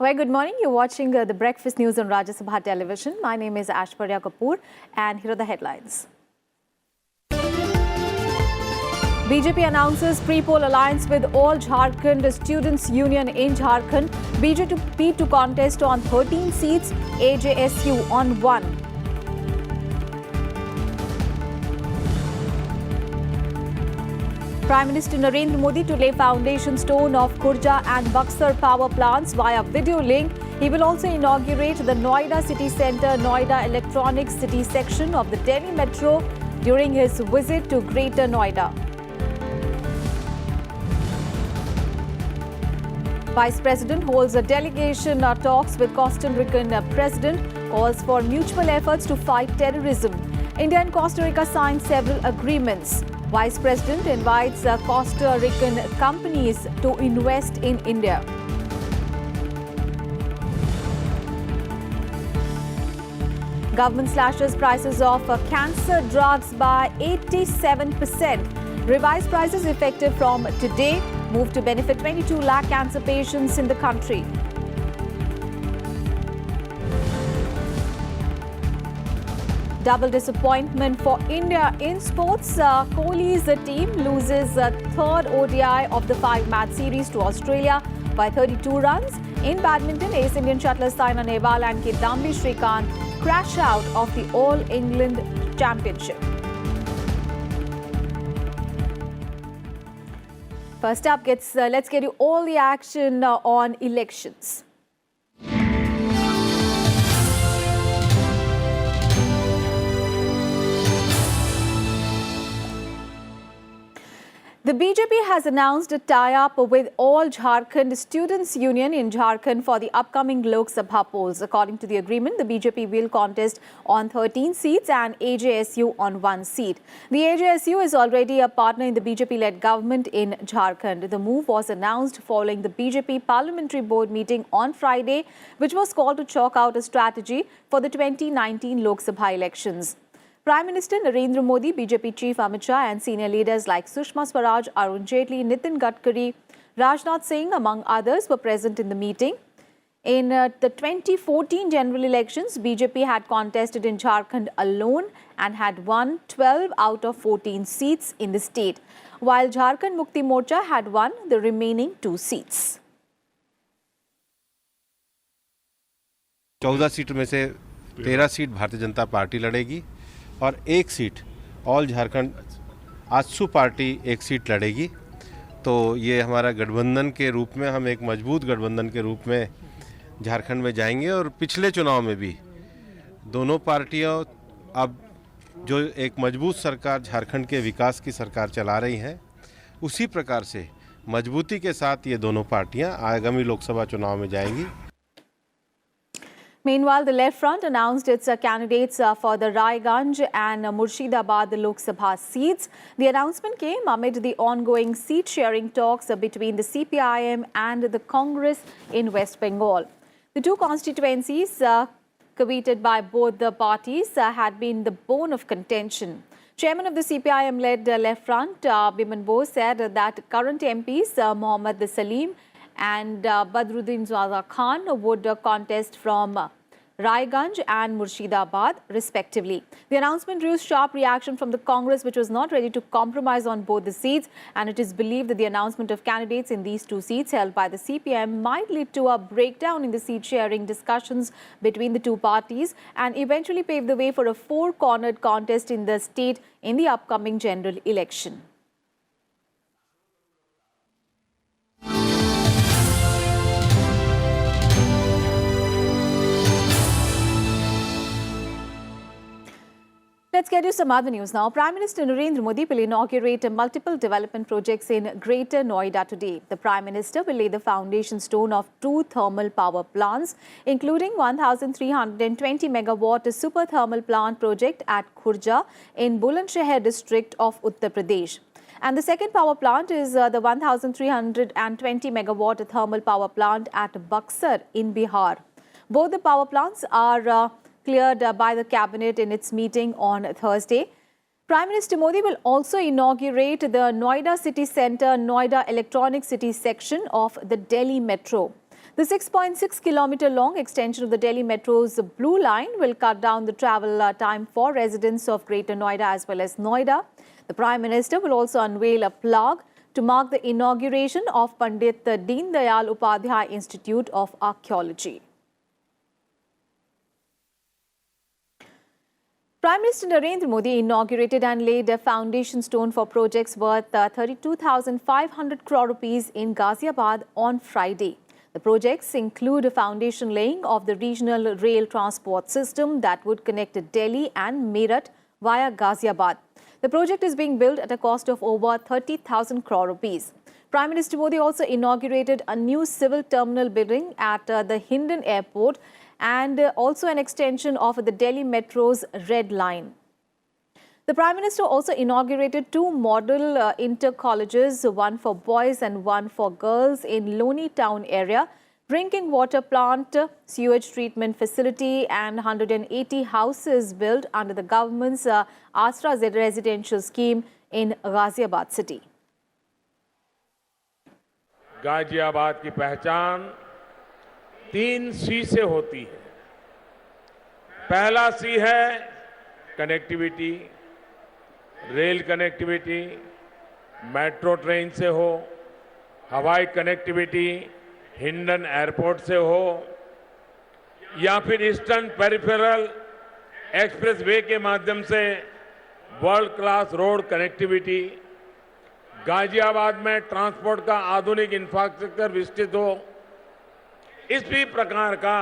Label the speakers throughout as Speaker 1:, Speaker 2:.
Speaker 1: Very good morning. You're watching the Breakfast News on Rajya Sabha Television. My name is Ashwarya Kapoor and here are the headlines. BJP announces pre-poll alliance with all Jharkhand Students Union in Jharkhand. BJP to contest on 13 seats, AJSU on 1. Prime Minister Narendra Modi to lay foundation stone of Khurja and Buxar power plants via video link. He will also inaugurate the Noida City Centre Noida Electronics City section of the Delhi Metro during his visit to Greater Noida. Vice President holds a delegation talks with Costa Rican President, calls for mutual efforts to fight terrorism. India and Costa Rica signed several agreements. Vice President invites Costa Rican companies to invest in India. Government slashes prices of cancer drugs by 87%. Revised prices effective from today move to benefit 22 lakh cancer patients in the country. Double disappointment for India in sports. Kohli's team loses third ODI of the 5-match series to Australia by 32 runs. In badminton, ace Indian shuttlers Saina Nehwal and Kidambi Shrikant crash out of the All England Championship. First up, let's get you all the action on elections. The BJP has announced a tie-up with all Jharkhand Students Union in Jharkhand for the upcoming Lok Sabha polls. According to the agreement, the BJP will contest on 13 seats and AJSU on 1 seat. The AJSU is already a partner in the BJP-led government in Jharkhand. The move was announced following the BJP Parliamentary Board meeting on Friday, which was called to chalk out a strategy for the 2019 Lok Sabha elections. Prime Minister Narendra Modi, BJP Chief Amit Shah and senior leaders like Sushma Swaraj, Arun Jaitley, Nitin Gadkari, Rajnath Singh among others were present in the meeting. In the 2014 general elections, BJP had contested in Jharkhand alone and had won 12 out of 14 seats in the state, while Jharkhand Mukti Morcha had won the remaining 2 seats.
Speaker 2: 14 seat में से 13 seat Bharatiya Janata party लड़ेगी और 1 seat all Jharkhand AJSU party 1 seat लड़ेगी। तो ये हमारा गठबंधन के रूप में, हम एक मजबूत गठबंधन के रूप में झारखंड में जाएंगे। और पिछले चुनाव में भी दोनों पार्टियां अब जो एक मजबूत सरकार झारखंड के विकास की सरकार चला रही हैं, उसी प्रकार से मजबूती के साथ ये दोनों पार्टियां आगामी लोकसभा चुनाव में जाएंगी।
Speaker 1: Meanwhile, the Left Front announced its candidates for the Raiganj and Murshidabad Lok Sabha seats. The announcement came amid the ongoing seat-sharing talks between the CPIM and the Congress in West Bengal. The two constituencies coveted by both the parties had been the bone of contention. Chairman of the CPIM-led Left Front, Biman Bose, said that current MPs Mohammad Salim and Badruddin Zaza Khan would contest from Raiganj and Murshidabad, respectively. The announcement drew sharp reaction from the Congress, which was not ready to compromise on both the seats, and it is believed that the announcement of candidates in these 2 seats held by the CPM might lead to a breakdown in the seat-sharing discussions between the two parties and eventually pave the way for a 4-cornered contest in the state in the upcoming general election. Let's get you some other news now. Prime Minister Narendra Modi will inaugurate multiple development projects in Greater Noida today. The Prime Minister will lay the foundation stone of 2 thermal power plants, including 1,320 megawatt super thermal plant project at Khurja in Bulandshahr district of Uttar Pradesh. And the second power plant is the 1,320 megawatt thermal power plant at Buxar in Bihar. Both the power plants are cleared by the cabinet in its meeting on Thursday. Prime Minister Modi will also inaugurate the Noida City Centre Noida Electronic City section of the Delhi Metro. The 6.6-kilometer long extension of the Delhi Metro's Blue Line will cut down the travel time for residents of Greater Noida as well as Noida. The Prime Minister will also unveil a plaque to mark the inauguration of Pandit Deen Dayal Upadhyay Institute of Archaeology. Prime Minister Narendra Modi inaugurated and laid a foundation stone for projects worth 32,500 crore rupees in Ghaziabad on Friday. The projects include a foundation laying of the regional rail transport system that would connect Delhi and Meerut via Ghaziabad. The project is being built at a cost of over 30,000 crore rupees. Prime Minister Modi also inaugurated a new civil terminal building at the Hindon Airport and also an extension of the Delhi Metro's Red Line. The Prime Minister also inaugurated two model inter-colleges, one for boys and one for girls in Loni town area, drinking water plant, sewage treatment facility and 180 houses built under the government's Asra residential scheme in Ghaziabad city.
Speaker 3: Ghaziabad की पहचान 3 सी से होती है। पहला सी है connectivity, rail connectivity, metro train से हो, हवाई कनेक्टिविटी हिंडन एयरपोर्ट से हो या फिर ईस्टर्न पेरिफेरल एक्सप्रेसवे के माध्यम से world class road connectivity, Ghaziabad में ट्रांसपोर्ट का आधुनिक इंफ्रास्ट्रक्चर विकसित हो। इसी प्रकार का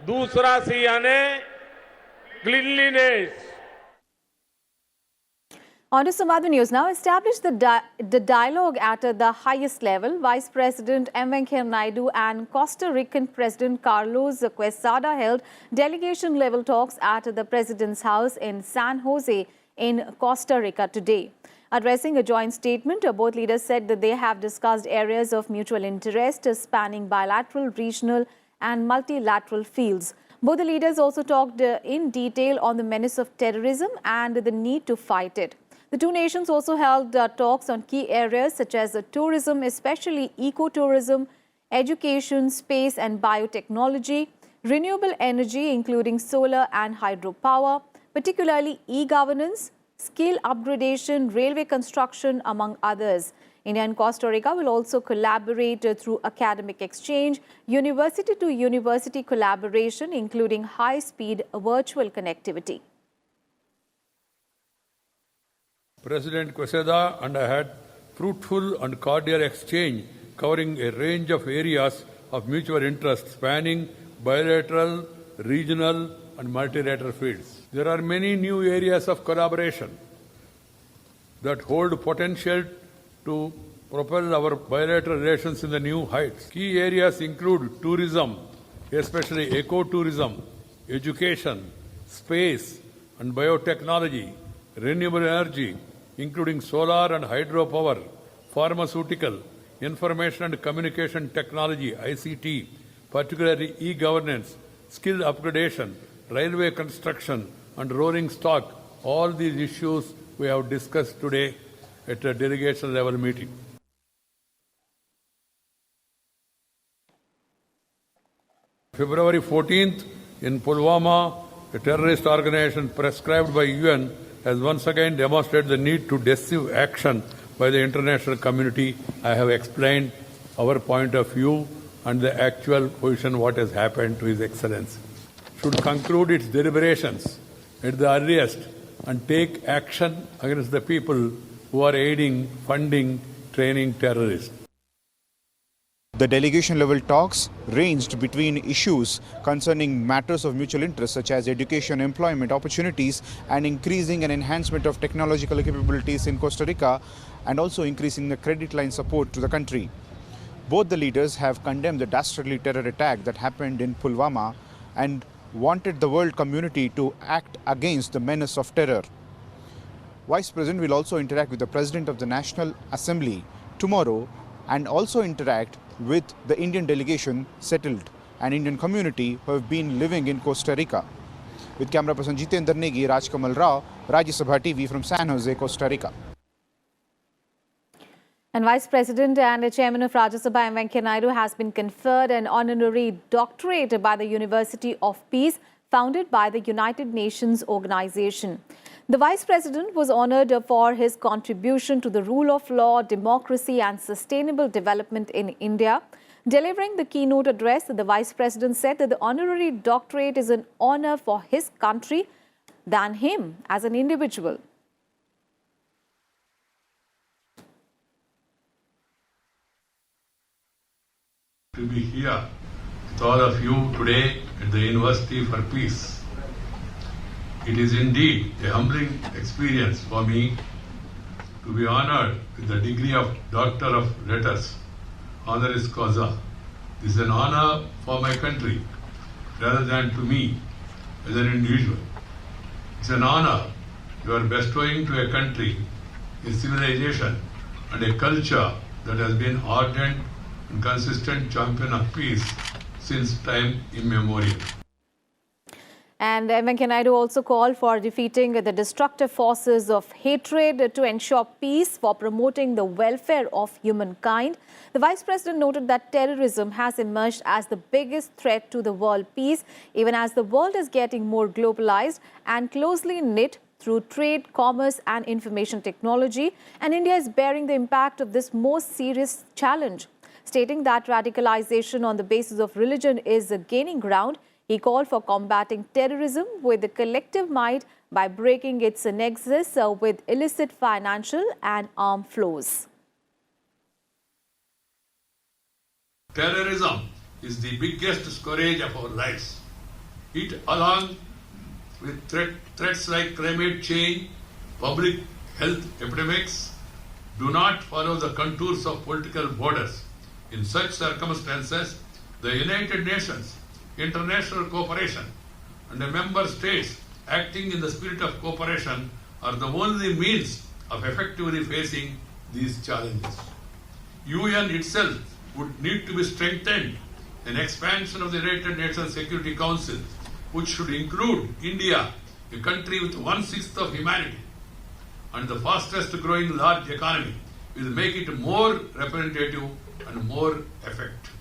Speaker 3: दूसरा सी यानी cleanliness.
Speaker 1: On to Samvada News now. Established the dialogue at the highest level. Vice President M. Venkaiah Naidu and Costa Rican President Carlos Quesada held delegation-level talks at the President's house in San Jose in Costa Rica today. Addressing a joint statement, both leaders said that they have discussed areas of mutual interest spanning bilateral, regional and multilateral fields. Both the leaders also talked in detail on the menace of terrorism and the need to fight it. The two nations also held talks on key areas such as tourism, especially ecotourism, education, space and biotechnology, renewable energy including solar and hydropower, particularly e-governance, skill upgradation, railway construction, among others. India and Costa Rica will also collaborate through academic exchange, university-to-university collaboration, including high-speed virtual connectivity.
Speaker 4: President Quesada and I had fruitful and cordial exchange covering a range of areas of mutual interest spanning bilateral, regional and multilateral fields. There are many new areas of collaboration that hold potential to propel our bilateral relations in the new heights. Key areas include tourism, especially ecotourism, education, space and biotechnology, renewable energy, including solar and hydropower, pharmaceutical, information and communication technology, ICT, particularly e-governance, skill upgradation, railway construction and rolling stock. All these issues we have discussed today at a delegation level meeting. February 14th in Pulwama, a terrorist organization prescribed by UN has once again demonstrated the need to decisive action by the international community. I have explained our point of view and the actual position what has happened to His Excellency. Should conclude its deliberations at the earliest and take action against the people who are aiding, funding, training terrorists.
Speaker 5: The delegation-level talks ranged between issues concerning matters of mutual interest such as education, employment opportunities and increasing and enhancement of technological capabilities in Costa Rica and also increasing the credit line support to the country. Both the leaders have condemned the dastardly terror attack that happened in Pulwama and wanted the world community to act against the menace of terror. Vice President will also interact with the President of the National Assembly tomorrow and also interact with the Indian delegation settled and Indian community who have been living in Costa Rica. With camera person Jitendra Negi, Rajkamal Rao, Rajya Sabha TV from San Jose, Costa Rica.
Speaker 1: And Vice President and Chairman of Rajya Sabha M. Venkaiah Naidu has been conferred an honorary doctorate by the University of Peace, founded by the United Nations Organization. The Vice President was honored for his contribution to the rule of law, democracy and sustainable development in India. Delivering the keynote address, the Vice President said that the honorary doctorate is an honor for his country than him as an individual.
Speaker 4: To be here with all of you today at the University for Peace. It is indeed a humbling experience for me to be honored with the degree of Doctor of Letters, honoris causa. This is an honor for my country rather than to me as an individual. It's an honor you are bestowing to a country, a civilization and a culture that has been ardent and consistent champion of peace since time immemorial.
Speaker 1: And M. Venkaiah Naidu also called for defeating the destructive forces of hatred to ensure peace, for promoting the welfare of humankind. The Vice President noted that terrorism has emerged as the biggest threat to the world peace, even as the world is getting more globalized and closely knit through trade, commerce and information technology. And India is bearing the impact of this most serious challenge. Stating that radicalization on the basis of religion is gaining ground, he called for combating terrorism with the collective might by breaking its nexus with illicit financial and arms flows.
Speaker 4: Terrorism is the biggest scourge of our lives. It, along with threats like climate change, public health epidemics, do not follow the contours of political borders. In such circumstances, the United Nations, international cooperation, and the member states acting in the spirit of cooperation are the only means of effectively facing these challenges. UN itself would need to be strengthened. An expansion of the United Nations Security Council, which should include India, a country with 1/6 of humanity and the fastest growing large economy, will make it more representative and more effective.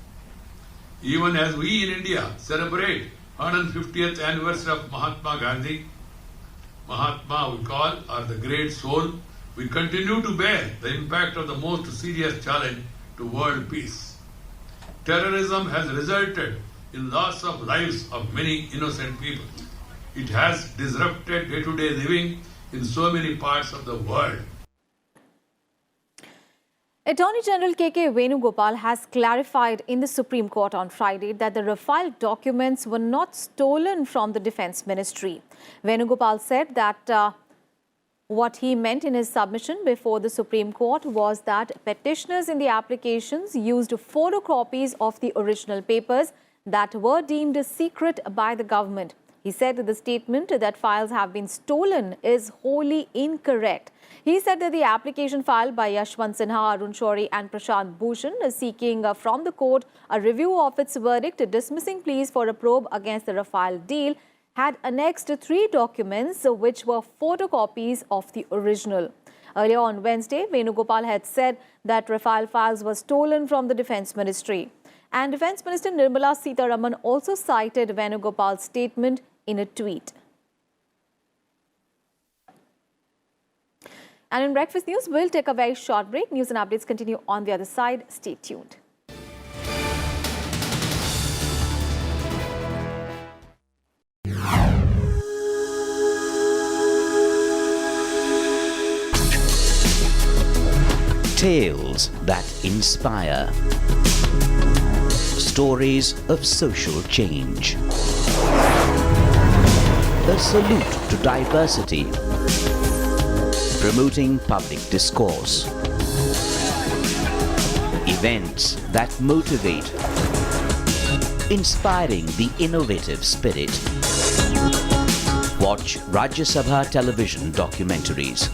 Speaker 4: Even as we in India celebrate 150th anniversary of Mahatma Gandhi, Mahatma we call, or the great soul, we continue to bear the impact of the most serious challenge to world peace. Terrorism has resulted in loss of lives of many innocent people. It has disrupted day-to-day living in so many parts of the world.
Speaker 1: Attorney General K.K. Venugopal has clarified in the Supreme Court on Friday that the Rafale documents were not stolen from the Defence Ministry. Venugopal said that what he meant in his submission before the Supreme Court was that petitioners in the applications used photocopies of the original papers that were deemed secret by the government. He said that the statement that files have been stolen is wholly incorrect. He said that the application filed by Yashwant Sinha, Arun Shourie and Prashant Bhushan is seeking from the court a review of its verdict dismissing pleas for a probe against the Rafale deal had annexed 3 documents which were photocopies of the original. Earlier on Wednesday, Venugopal had said that Rafale files were stolen from the Defence Ministry. And Defence Minister Nirmala Sitharaman also cited Venugopal's statement in a tweet. And in Breakfast News, we'll take a very short break. News and updates continue on the other side. Stay tuned.
Speaker 6: Tales that inspire. Stories of social change. A salute to diversity. Promoting public discourse. Events that motivate. Inspiring the innovative spirit. Watch Rajya Sabha television documentaries.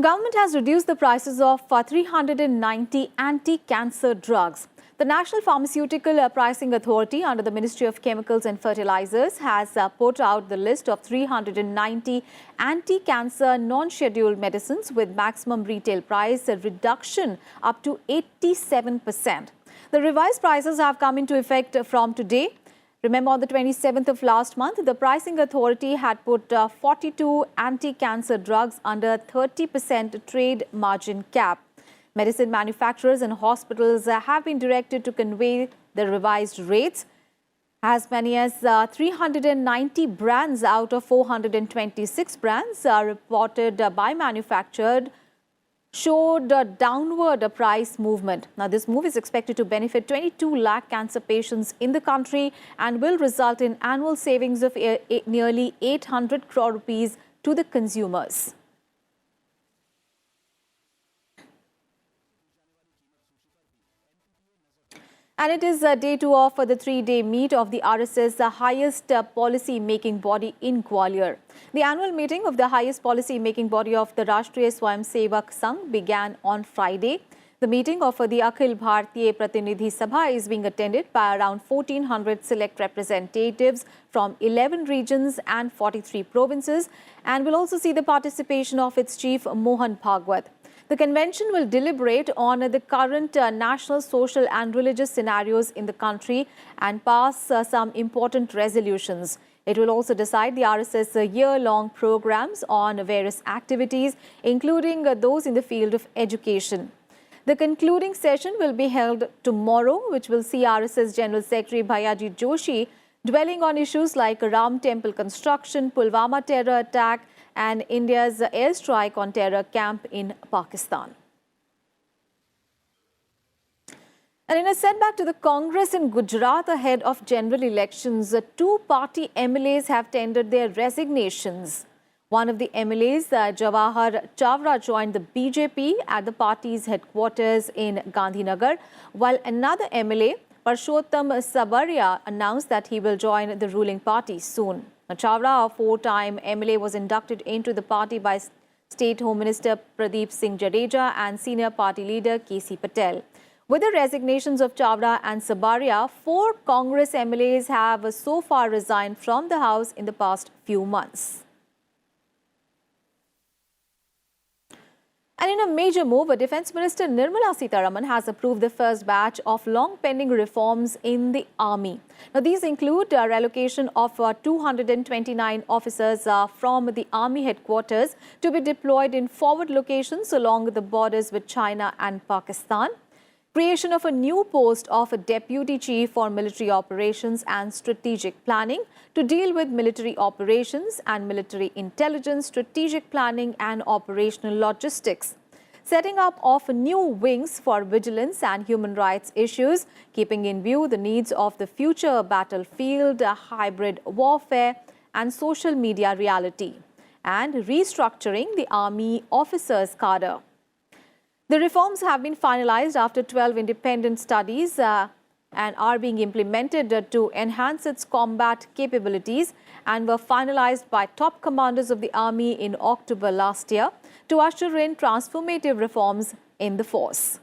Speaker 1: government has reduced the prices of 390 anti-cancer drugs. The National Pharmaceutical Pricing Authority under the Ministry of Chemicals and Fertilizers has put out the list of 390 anti-cancer non-scheduled medicines with maximum retail price reduction up to 87%. The revised prices have come into effect from today. Remember, on the 27th of last month, the Pricing Authority had put 42 anti-cancer drugs under 30% trade margin cap. Medicine manufacturers and hospitals have been directed to convey the revised rates. As many as 390 brands out of 426 brands reported by manufactured showed a downward price movement. Now, this move is expected to benefit 22 lakh cancer patients in the country and will result in annual savings of nearly 800 crore rupees to the consumers. And it is day 2 of the 3-day meet of the RSS, the highest policy-making body in Gwalior. The annual meeting of the highest policy-making body of the Rashtriya Swayamsevak Sangh began on Friday. The meeting of the Akhil Bharatiya Pratinidhi Sabha is being attended by around 1,400 select representatives from 11 regions and 43 provinces, and will also see the participation of its chief Mohan Bhagwat. The convention will deliberate on the current national, social and religious scenarios in the country and pass some important resolutions. It will also decide the RSS year-long programs on various activities, including those in the field of education. The concluding session will be held tomorrow, which will see RSS General Secretary Bhayaji Joshi dwelling on issues like Ram Temple construction, Pulwama terror attack, and India's airstrike on terror camp in Pakistan. And in a setback to the Congress in Gujarat ahead of general elections, 2 party MLAs have tendered their resignations. One of the MLAs, Jawahar Chawla, joined the BJP at the party's headquarters in Gandhinagar, while another MLA, Parshottam Sabaria, announced that he will join the ruling party soon. Chawla, a 4-time MLA, was inducted into the party by State Home Minister Pradeep Singh Jadeja and senior party leader KC Patel. With the resignations of Chawla and Sabaria, 4 Congress MLAs have so far resigned from the House in the past few months. And in a major move, Defence Minister Nirmala Sitharaman has approved the first batch of long-pending reforms in the Army. Now, these include relocation of 229 officers from the Army headquarters to be deployed in forward locations along the borders with China and Pakistan. Creation of a new post of a Deputy Chief for Military Operations and Strategic Planning to deal with military operations and military intelligence, strategic planning and operational logistics. Setting up of new wings for vigilance and human rights issues, keeping in view the needs of the future battlefield, hybrid warfare and social media reality. And restructuring the Army officers' cadre. The reforms have been finalized after 12 independent studies and are being implemented to enhance its combat capabilities and were finalized by top commanders of the Army in October last year to usher in transformative reforms in the force.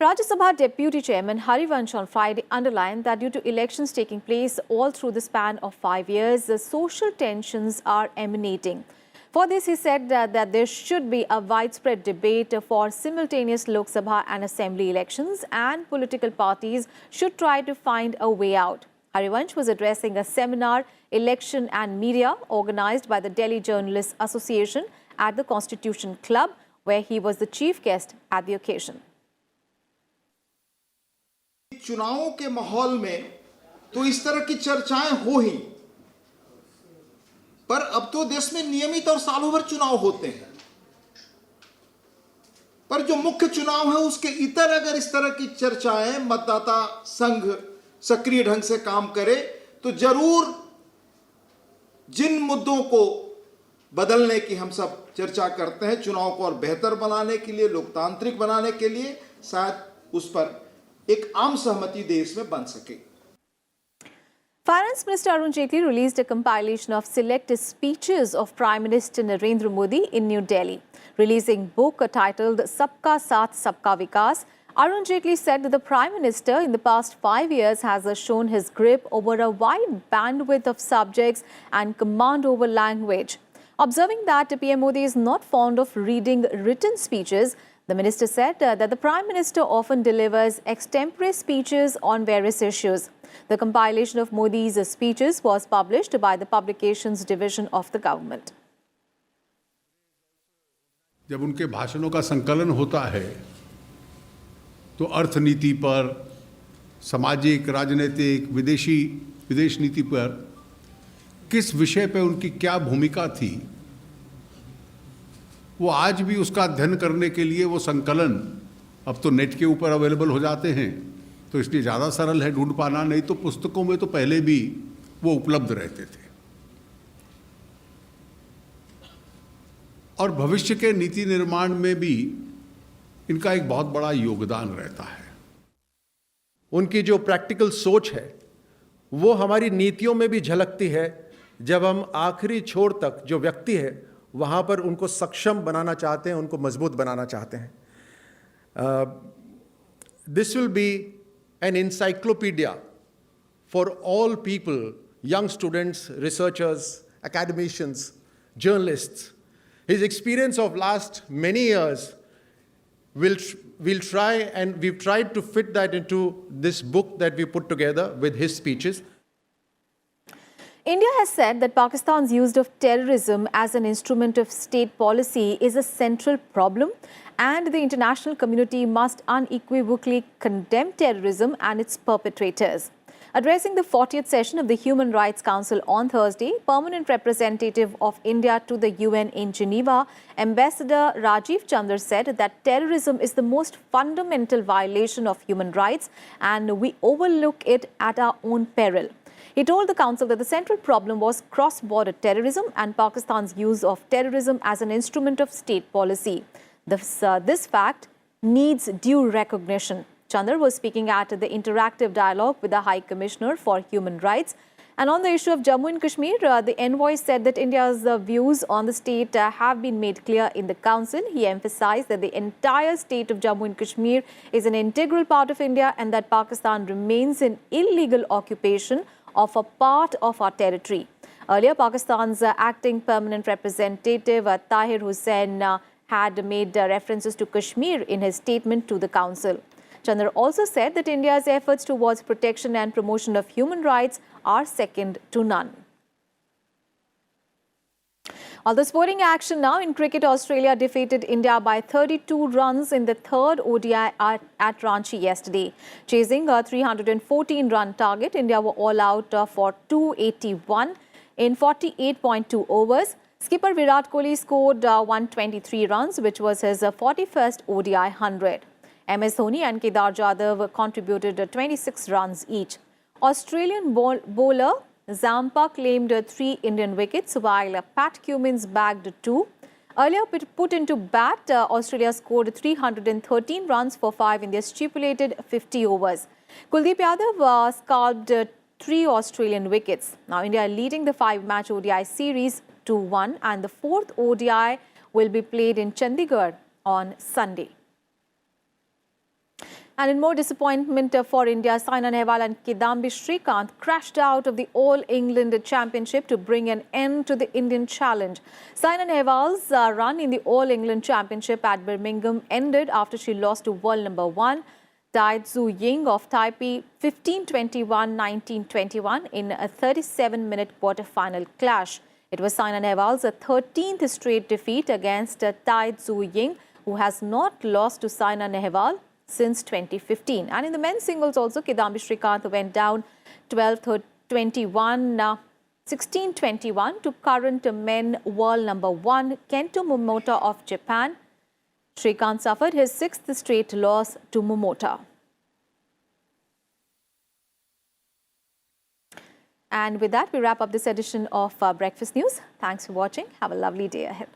Speaker 1: Rajya Sabha Deputy Chairman Harivansh on Friday underlined that due to elections taking place all through the span of 5 years, the social tensions are emanating. For this, he said that there should be a widespread debate for simultaneous Lok Sabha and Assembly elections, and political parties should try to find a way out. Harivansh was addressing a seminar, Election and Media, organized by the Delhi Journalists Association at the Constitution Club, where he was the chief guest at the occasion.
Speaker 7: चुनावों के माहौल में तो इस तरह की चर्चाएं हो ही, पर अब तो देश में नियमित और सालों भर चुनाव होते हैं। पर जो मुख्य चुनाव है उसके इतर अगर इस तरह की चर्चाएं मतदाता संघ सक्रिय ढंग से काम करे तो जरूर जिन मुद्दों को बदलने की हम सब चर्चा करते हैं, चुनाव को और बेहतर बनाने के लिए, लोकतांत्रिक बनाने के लिए, शायद उस पर एक आम सहमति देश में बन सके।
Speaker 1: Finance Minister Arun Jaitley released a compilation of select speeches of Prime Minister Narendra Modi in New Delhi. Releasing book titled Sabka Saath Sabka Vikas, Arun Jaitley said that the Prime Minister in the past 5 years has shown his grip over a wide bandwidth of subjects and command over language. Observing that PM Modi is not fond of reading written speeches, the minister said that the Prime Minister often delivers extempore speeches on various issues. The compilation of Modi's speeches was published by the Publications Division of the government.
Speaker 8: जब उनके भाषणों का संकलन होता है तो अर्थनीति पर, सामाजिक, राजनीतिक, विदेश नीति पर किस विषय पर उनकी क्या भूमिका थी, वो आज भी उसका अध्ययन करने के लिए वो संकलन अब तो नेट के ऊपर अवेलेबल हो जाते हैं, तो इसलिए ज़्यादा सरल है ढूंढ पाना, नहीं तो पुस्तकों में तो पहले भी वो उपलब्ध रहते थे। और भविष्य के नीति निर्माण में भी इनका एक बहुत बड़ा योगदान रहता है।
Speaker 9: उनकी जो प्रैक्टिकल सोच है वो हमारी नीतियों में भी झलकती है। जब हम आखिरी छोर तक जो व्यक्ति है वहाँ पर उनको सक्षम बनाना चाहते हैं, उनको मजबूत बनाना चाहते हैं। This will be an encyclopedia for all people, young students, researchers, academicians, journalists. His experience of last many years we'll try, and we've tried to fit that into this book that we put together with his speeches.
Speaker 1: India has said that Pakistan's use of terrorism as an instrument of state policy is a central problem, and the international community must unequivocally condemn terrorism and its perpetrators. Addressing the 40th session of the Human Rights Council on Thursday, permanent representative of India to the UN in Geneva, Ambassador Rajiv Chandra said that terrorism is the most fundamental violation of human rights and we overlook it at our own peril. He told the Council that the central problem was cross-border terrorism and Pakistan's use of terrorism as an instrument of state policy. This fact needs due recognition. Chandra was speaking at the interactive dialogue with the High Commissioner for Human Rights. And on the issue of Jammu and Kashmir, the envoy said that India's views on the state have been made clear in the Council. He emphasized that the entire state of Jammu and Kashmir is an integral part of India and that Pakistan remains in illegal occupation of a part of our territory. Earlier, Pakistan's acting permanent representative Tahir Hussain had made references to Kashmir in his statement to the Council. Chandra also said that India's efforts towards protection and promotion of human rights are second to none. All the sporting action now in cricket, Australia defeated India by 32 runs in the third ODI at Ranchi yesterday. Chasing a 314-run target, India were all out for 281 in 48.2 overs. Skipper Virat Kohli scored 123 runs, which was his 41st ODI 100. MS Dhoni and Kedar Jadhav contributed 26 runs each. Australian bowler Zampa claimed 3 Indian wickets while Pat Cummins bagged 2. Earlier put into bat, Australia scored 313 runs for 5 in their stipulated 50 overs. Kuldeep Yadav scalped 3 Australian wickets. Now India are leading the 5-match ODI series 2-1 and the 4th ODI will be played in Chandigarh on Sunday. And in more disappointment for India, Saina Nehwal and Kidambi Srikanth crashed out of the All England Championship to bring an end to the Indian challenge. Saina Nehwal's run in the All England Championship at Birmingham ended after she lost to world number 1, Tai Tzu Ying of Taipei 15-21, 19-21 in a 37-minute quarter-final clash. It was Saina Nehwal's 13th straight defeat against Tai Tzu Ying, who has not lost to Saina Nehwal since 2015. And in the men's singles also, Kidambi Srikanth went down 12-21, 16-21 to current men world number 1, Kento Momota of Japan. Srikanth suffered his 6th straight loss to Momota. And with that, we wrap up this edition of Breakfast News. Thanks for watching. Have a lovely day ahead.